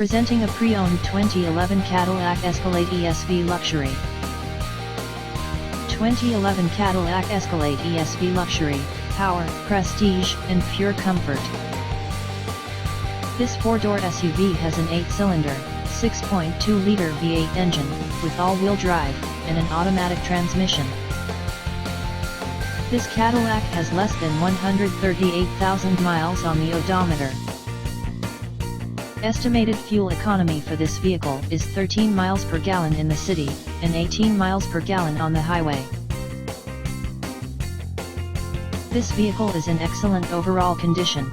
Presenting a pre-owned 2011 Cadillac Escalade ESV Luxury. 2011 Cadillac Escalade ESV Luxury, power, prestige, and pure comfort. This four-door SUV has an 8-cylinder, 6.2-liter V8 engine, with all-wheel drive, and an automatic transmission. This Cadillac has less than 138,000 miles on the odometer. Estimated fuel economy for this vehicle is 13 miles per gallon in the city, and 18 miles per gallon on the highway. This vehicle is in excellent overall condition.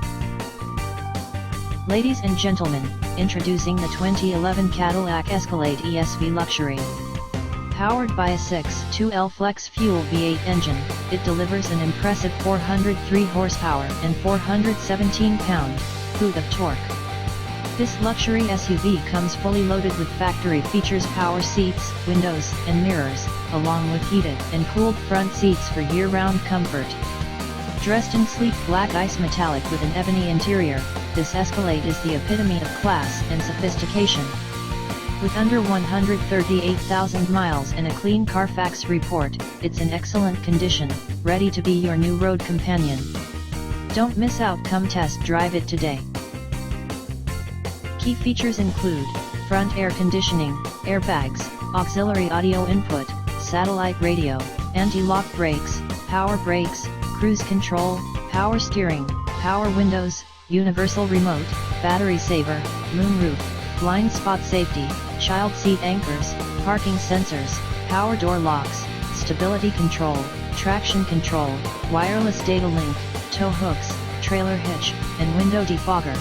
Ladies and gentlemen, introducing the 2011 Cadillac Escalade ESV Luxury. Powered by a 6.2L flex fuel V8 engine, it delivers an impressive 403 horsepower and 417 pound-feet of torque. This luxury SUV comes fully loaded with factory features: power seats, windows, and mirrors, along with heated and cooled front seats for year-round comfort. Dressed in sleek black ice metallic with an ebony interior, this Escalade is the epitome of class and sophistication. With under 138,000 miles and a clean Carfax report, it's in excellent condition, ready to be your new road companion. Don't miss out, come test drive it today. Key features include front air conditioning, airbags, auxiliary audio input, satellite radio, anti-lock brakes, power brakes, cruise control, power steering, power windows, universal remote, battery saver, moonroof, blind spot safety, child seat anchors, parking sensors, power door locks, stability control, traction control, wireless data link, tow hooks, trailer hitch, and window defogger.